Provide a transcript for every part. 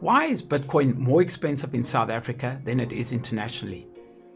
Why is Bitcoin more expensive in South Africa than it is internationally?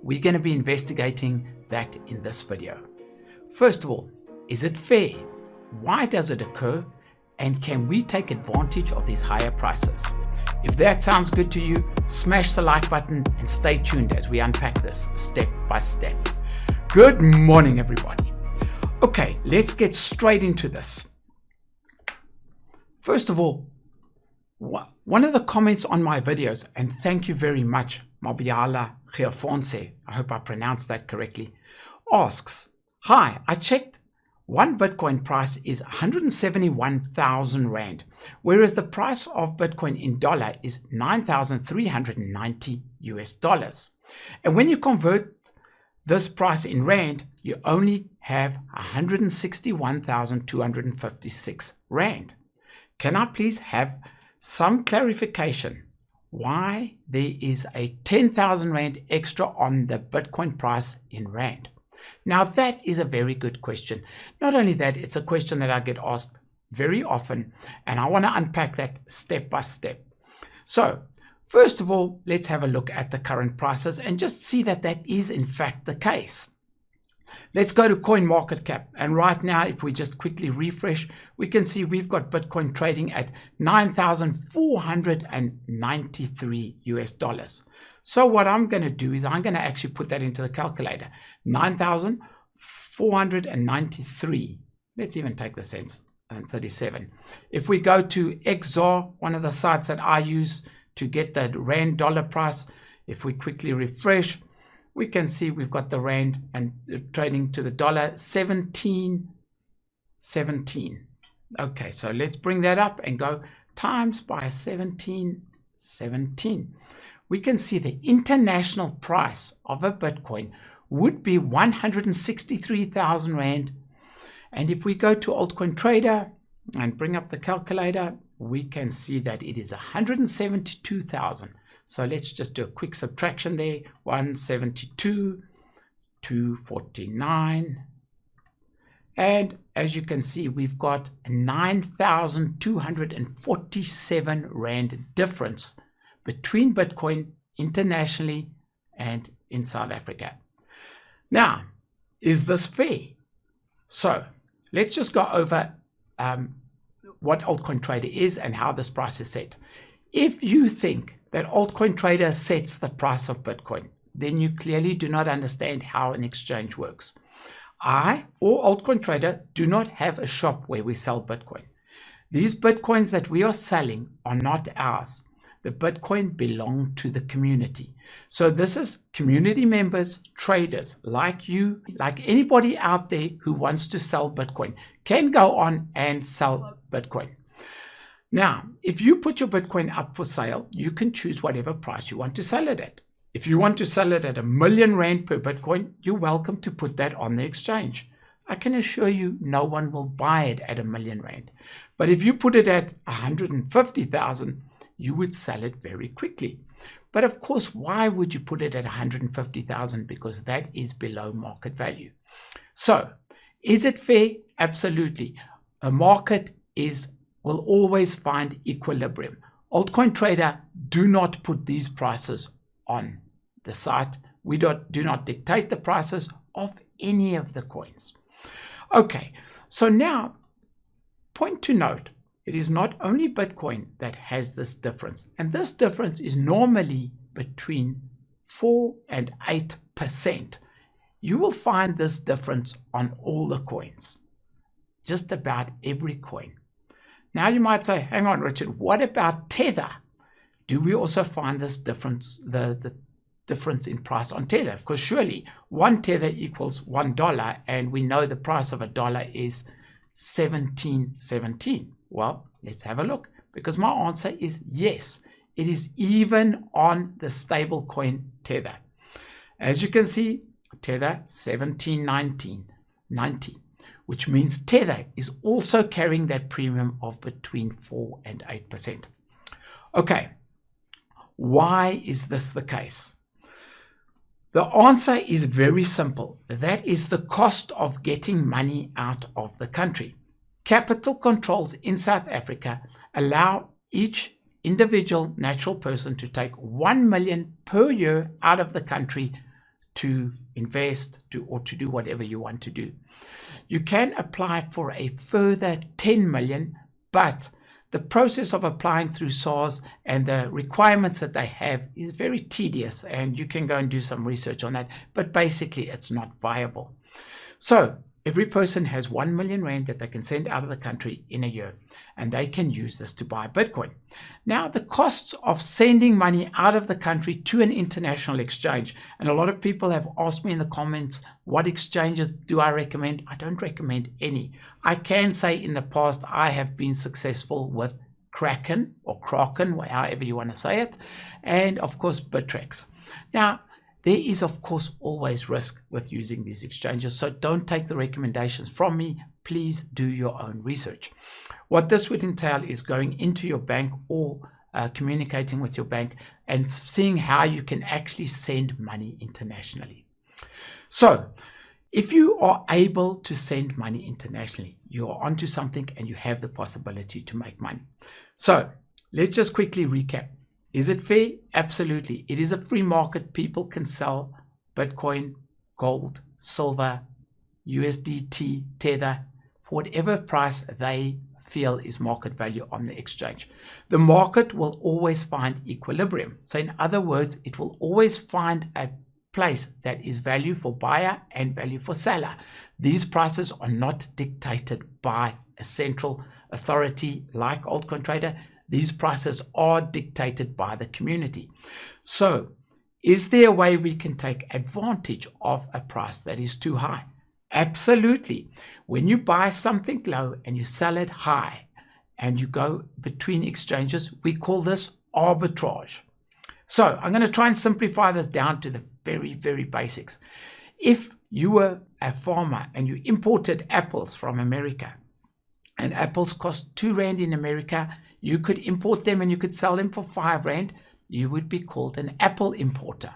We're going to be investigating that in this video. First of all, is it fair? Why does it occur? And can we take advantage of these higher prices? If that sounds good to you, smash the like button and stay tuned as we unpack this step by step. Good morning, everybody. Okay, let's get straight into this. First of all, one of the comments on my videos, and thank you very much, Mabiala Geofonse, I hope I pronounced that correctly, asks, hi, I checked one Bitcoin price is 171,000 Rand, whereas the price of Bitcoin in dollar is $9,390 US. And when you convert this price in Rand, you only have 161,256 Rand. Can I please have some clarification why there is a 10,000 Rand extra on the Bitcoin price in Rand? Now that is a very good question. Not only that, it's a question that I get asked very often, and I want to unpack that step by step. So first of all, let's have a look at the current prices and just see that that is in fact the case. Let's go to Coinmarketcap, and right now if we just quickly refresh, we can see we've got Bitcoin trading at $9,493 US. So what I'm going to do is I'm going to actually put that into the calculator. 9,493. Let's even take the cents, and 37. If we go to XOR, one of the sites that I use to get the Rand dollar price, if we quickly refresh, we can see we've got the Rand and trading to the dollar 1717. Okay, so let's bring that up and go times by 1717. We can see the international price of a Bitcoin would be 163,000 Rand. And if we go to Altcoin Trader and bring up the calculator, we can see that it is 172,000. So let's just do a quick subtraction there. 172, 249. And as you can see, we've got 9,247 Rand difference between Bitcoin internationally and in South Africa. Now, is this fair? So let's just go over what Altcoin Trader is and how this price is set. If you think that Altcoin Trader sets the price of Bitcoin, then you clearly do not understand how an exchange works. I or Altcoin Trader do not have a shop where we sell Bitcoin. These Bitcoins that we are selling are not ours. The Bitcoin belong to the community. So this is community members, traders like you, like anybody out there who wants to sell Bitcoin can go on and sell Bitcoin. Now, if you put your Bitcoin up for sale, you can choose whatever price you want to sell it at. If you want to sell it at R1,000,000 Rand per Bitcoin, you're welcome to put that on the exchange. I can assure you no one will buy it at R1,000,000 Rand. But if you put it at 150,000, you would sell it very quickly. But of course, why would you put it at 150,000? Because that is below market value. So is it fair? Absolutely. A market will always find equilibrium. Altcoin Trader do not put these prices on the site. We do not dictate the prices of any of the coins. Okay, so now, point to note, it is not only Bitcoin that has this difference, and this difference is normally between 4 and 8%. You will find this difference on all the coins, just about every coin. Now you might say, hang on, Richard, what about Tether? Do we also find this difference, the difference in price on Tether? Because surely one Tether equals $1, and we know the price of $1 is 1717. Well, let's have a look, because my answer is yes. It is even on the stable coin Tether. As you can see, Tether 1790, which means Tether is also carrying that premium of between 4 and 8%. Okay, why is this the case? The answer is very simple. That is the cost of getting money out of the country. Capital controls in South Africa allow each individual natural person to take 1 million per year out of the country to invest or to do whatever you want to do. You can apply for a further 10 million, but the process of applying through SARS and the requirements that they have is very tedious, and you can go and do some research on that, but basically it's not viable. So every person has 1 million rand that they can send out of the country in a year, and they can use this to buy Bitcoin. Now, the costs of sending money out of the country to an international exchange, and a lot of people have asked me in the comments, what exchanges do I recommend? I don't recommend any. I can say in the past I have been successful with Kraken or Kraken, however you want to say it, and of course Bittrex. Now, there is, of course, always risk with using these exchanges, so don't take the recommendations from me. Please do your own research. What this would entail is going into your bank or communicating with your bank and seeing how you can actually send money internationally. So, if you are able to send money internationally, you are onto something and you have the possibility to make money. So, let's just quickly recap. Is it fair? Absolutely. It is a free market. People can sell Bitcoin, gold, silver, USDT, Tether, for whatever price they feel is market value on the exchange. The market will always find equilibrium. So in other words, it will always find a place that is value for buyer and value for seller. These prices are not dictated by a central authority like Altcoin Trader. These prices are dictated by the community. So, is there a way we can take advantage of a price that is too high? Absolutely. When you buy something low and you sell it high and you go between exchanges, we call this arbitrage. So, I'm going to try and simplify this down to the very, very basics. If you were a farmer and you imported apples from America, and apples cost 2 Rand in America, you could import them and you could sell them for 5 Rand. You would be called an apple importer.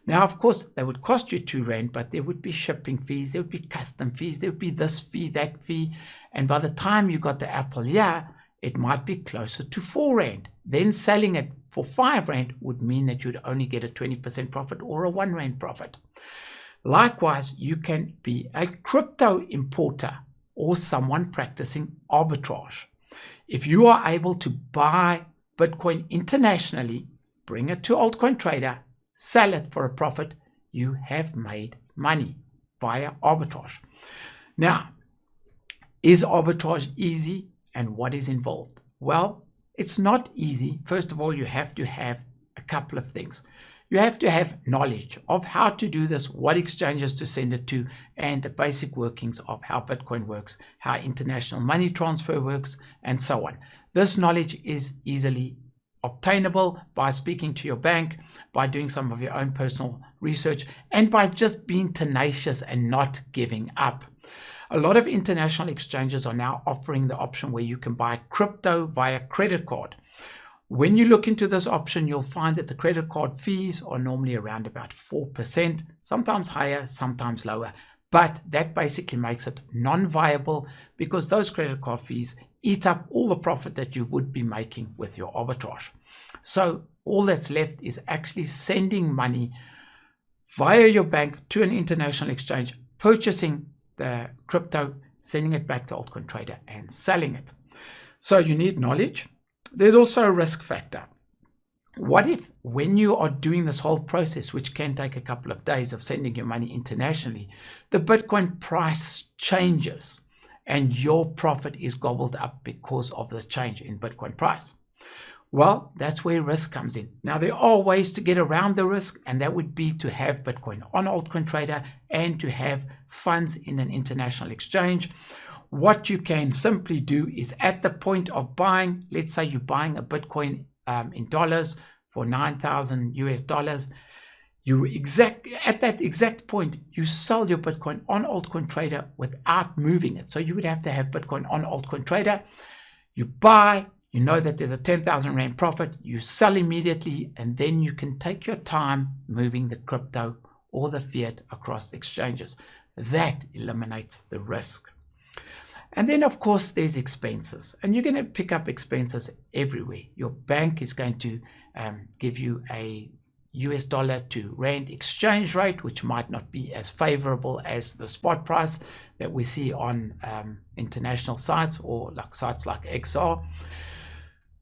Now, of course, they would cost you 2 Rand, but there would be shipping fees, there would be custom fees, there would be this fee, that fee. And by the time you got the apple here, it might be closer to 4 Rand. Then selling it for 5 Rand would mean that you'd only get a 20% profit or a 1 Rand profit. Likewise, you can be a crypto importer or someone practicing arbitrage. If you are able to buy Bitcoin internationally, bring it to Altcoin Trader, sell it for a profit, you have made money via arbitrage. Now, is arbitrage easy and what is involved? Well, it's not easy. First of all, you have to have a couple of things. You have to have knowledge of how to do this, what exchanges to send it to, and the basic workings of how Bitcoin works, how international money transfer works, and so on. This knowledge is easily obtainable by speaking to your bank, by doing some of your own personal research, and by just being tenacious and not giving up. A lot of international exchanges are now offering the option where you can buy crypto via credit card. When you look into this option, you'll find that the credit card fees are normally around about 4%, sometimes higher, sometimes lower. But that basically makes it non-viable because those credit card fees eat up all the profit that you would be making with your arbitrage. So all that's left is actually sending money via your bank to an international exchange, purchasing the crypto, sending it back to Altcoin Trader and selling it. So you need knowledge. There's also a risk factor. What if when you are doing this whole process, which can take a couple of days of sending your money internationally, the Bitcoin price changes and your profit is gobbled up because of the change in Bitcoin price? Well, that's where risk comes in. Now, there are ways to get around the risk, and that would be to have Bitcoin on Altcoin Trader and to have funds in an international exchange. What you can simply do is at the point of buying, let's say you're buying a Bitcoin in dollars for $9,000 US, at that exact point, you sell your Bitcoin on Altcoin Trader without moving it. So you would have to have Bitcoin on Altcoin Trader. You buy, you know that there's a 10,000 Rand profit, you sell immediately, and then you can take your time moving the crypto or the fiat across exchanges. That eliminates the risk. And then, of course, there's expenses. And you're going to pick up expenses everywhere. Your bank is going to give you a US dollar to rand exchange rate, which might not be as favorable as the spot price that we see on international sites or like sites like XR.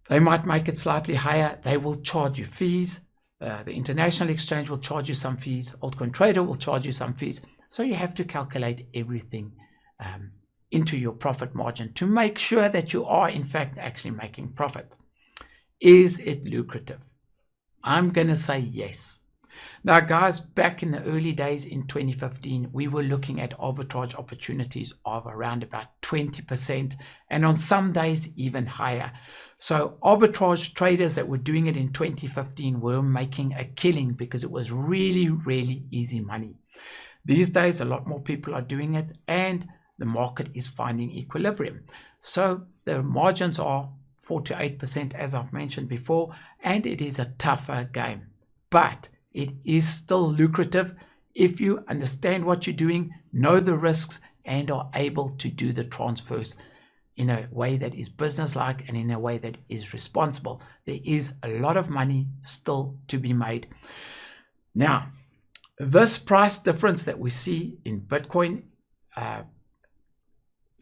They might make it slightly higher. They will charge you fees. The international exchange will charge you some fees. Altcoin trader will charge you some fees. So you have to calculate everything into your profit margin to make sure that you are in fact actually making profit. Is it lucrative? I'm going to say yes. Now, guys, back in the early days in 2015, we were looking at arbitrage opportunities of around about 20%, and on some days even higher. So arbitrage traders that were doing it in 2015 were making a killing because it was really, really easy money. These days, a lot more people are doing it, and the market is finding equilibrium. So the margins are 4 to 8%, as I've mentioned before, and it is a tougher game. But it is still lucrative if you understand what you're doing, know the risks, and are able to do the transfers in a way that is businesslike and in a way that is responsible. There is a lot of money still to be made. Now, this price difference that we see in Bitcoin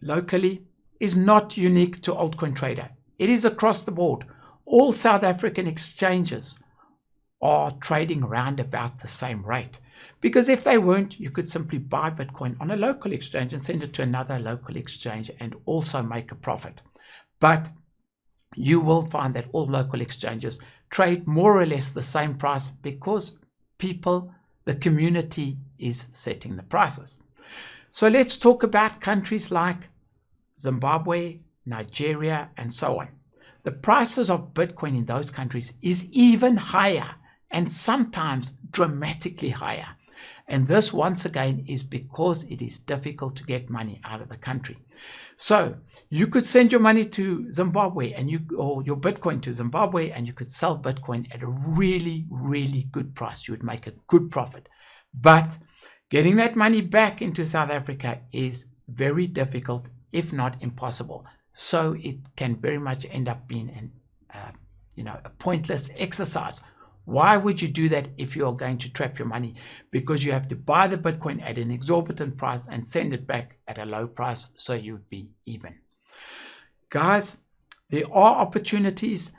locally is not unique to altcoin trader. It is across the board. All South African exchanges are trading around about the same rate. Because if they weren't, you could simply buy Bitcoin on a local exchange and send it to another local exchange and also make a profit. But you will find that all local exchanges trade more or less the same price because people, the community, is setting the prices. So let's talk about countries like Zimbabwe, Nigeria, and so on. The prices of Bitcoin in those countries is even higher and sometimes dramatically higher. And this, once again, is because it is difficult to get money out of the country. So you could send your money to Zimbabwe or your Bitcoin to Zimbabwe, and you could sell Bitcoin at a really, really good price. You would make a good profit. But getting that money back into South Africa is very difficult, if not impossible. So it can very much end up being a pointless exercise. Why would you do that if you are going to trap your money? Because you have to buy the Bitcoin at an exorbitant price and send it back at a low price, so you would be even. Guys, there are opportunities.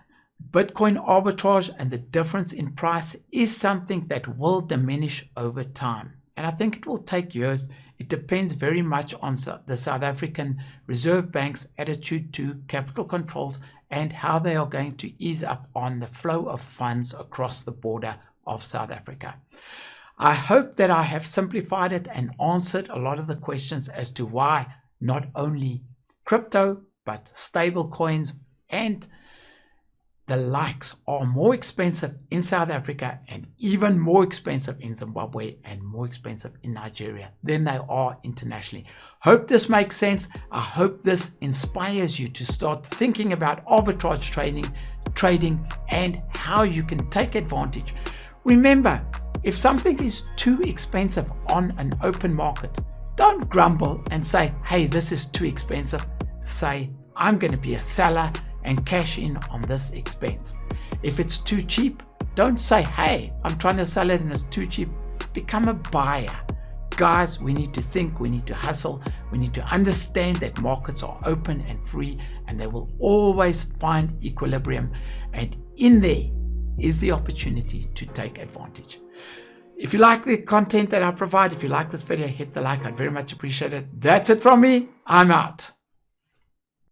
Bitcoin arbitrage and the difference in price is something that will diminish over time. And I think it will take years. It depends very much on the South African Reserve Bank's attitude to capital controls and how they are going to ease up on the flow of funds across the border of South Africa. I hope that I have simplified it and answered a lot of the questions as to why not only crypto, but stable coins and the likes are more expensive in South Africa and even more expensive in Zimbabwe and more expensive in Nigeria than they are internationally. Hope this makes sense. I hope this inspires you to start thinking about arbitrage trading and how you can take advantage. Remember, if something is too expensive on an open market, don't grumble and say, hey, this is too expensive. Say, I'm going to be a seller and cash in on this expense. If it's too cheap, don't say, hey, I'm trying to sell it and it's too cheap. Become a buyer. Guys, we need to think, we need to hustle, we need to understand that markets are open and free and they will always find equilibrium, and in there is the opportunity to take advantage. If you like the content that I provide, if you like this video, hit the like. I'd very much appreciate it. That's it from me. I'm out.